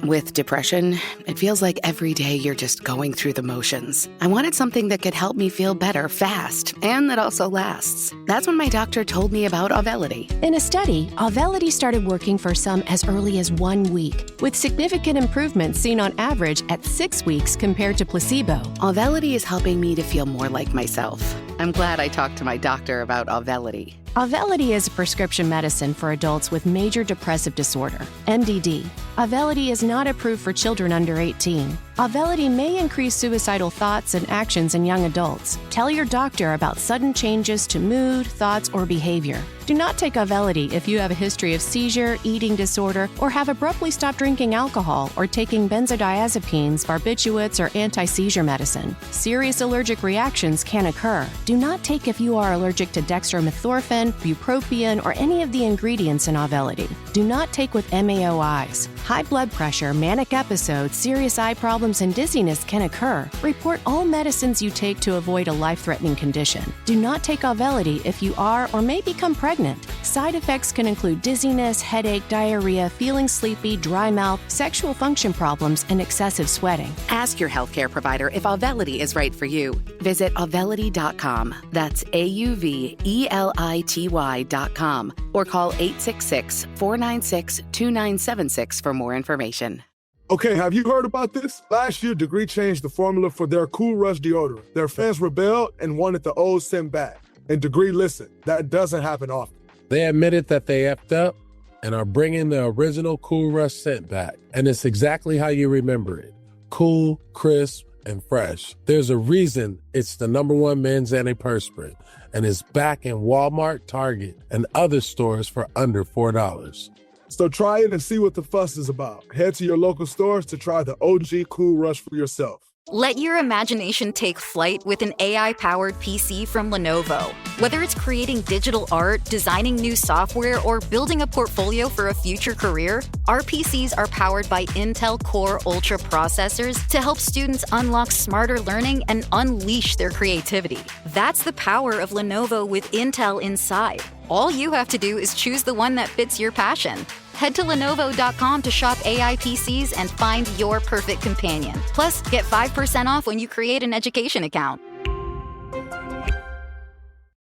With depression, it feels like every day you're just going through the motions. I wanted something that could help me feel better fast and that also lasts. That's when my doctor told me about Auvelity. In a study, Auvelity started working for some as early as 1 week, with significant improvements seen on average at 6 weeks compared to placebo. Auvelity is helping me to feel more like myself. I'm glad I talked to my doctor about Auvelity. Auvelity is a prescription medicine for adults with major depressive disorder, MDD. Auvelity is not approved for children under 18. Auvelity may increase suicidal thoughts and actions in young adults. Tell your doctor about sudden changes to mood, thoughts, or behavior. Do not take Auvelity if you have a history of seizure, eating disorder, or have abruptly stopped drinking alcohol or taking benzodiazepines, barbiturates, or anti-seizure medicine. Serious allergic reactions can occur. Do not take if you are allergic to dextromethorphan, bupropion, or any of the ingredients in Auvelity. Do not take with MAOIs. High blood pressure, manic episodes, serious eye problems, and dizziness can occur. Report all medicines you take to avoid a life-threatening condition. Do not take Auvelity if you are or may become pregnant. Side effects can include dizziness, headache, diarrhea, feeling sleepy, dry mouth, sexual function problems, and excessive sweating. Ask your healthcare provider if Auvelity is right for you. Visit Auvelity.com. That's AUVELITY.com. Or call 866-496-2976 for more information. Okay, have you heard about this? Last year, Degree changed the formula for their Cool Rush deodorant. Their fans rebelled and wanted the old scent back. And Degree listened. That doesn't happen often. They admitted that they effed up and are bringing the original Cool Rush scent back. And it's exactly how you remember it. Cool, crisp, and fresh. There's a reason it's the #1 men's antiperspirant. And it's back in Walmart, Target, and other stores for under $4. So try it and see what the fuss is about. Head to your local stores to try the OG Cool Rush for yourself. Let your imagination take flight with an AI-powered PC from Lenovo. Whether it's creating digital art, designing new software, or building a portfolio for a future career, our PCs are powered by Intel Core Ultra processors to help students unlock smarter learning and unleash their creativity. That's the power of Lenovo with Intel inside. All you have to do is choose the one that fits your passion. Head to Lenovo.com to shop AI PCs and find your perfect companion. Plus, get 5% off when you create an education account.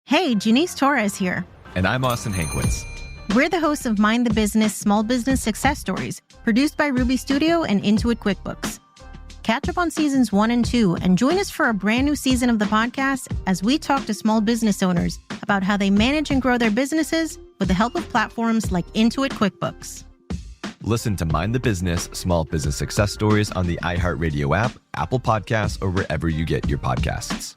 Hey, Janice Torres here. And I'm Austin Hankwitz. We're the hosts of Mind the Business Small Business Success Stories, produced by Ruby Studio and Intuit QuickBooks. Catch up on seasons 1 and 2 and join us for a brand new season of the podcast as we talk to small business owners about how they manage and grow their businesses with the help of platforms like Intuit QuickBooks. Listen to Mind the Business Small Business Success Stories on the iHeartRadio app, Apple Podcasts, or wherever you get your podcasts.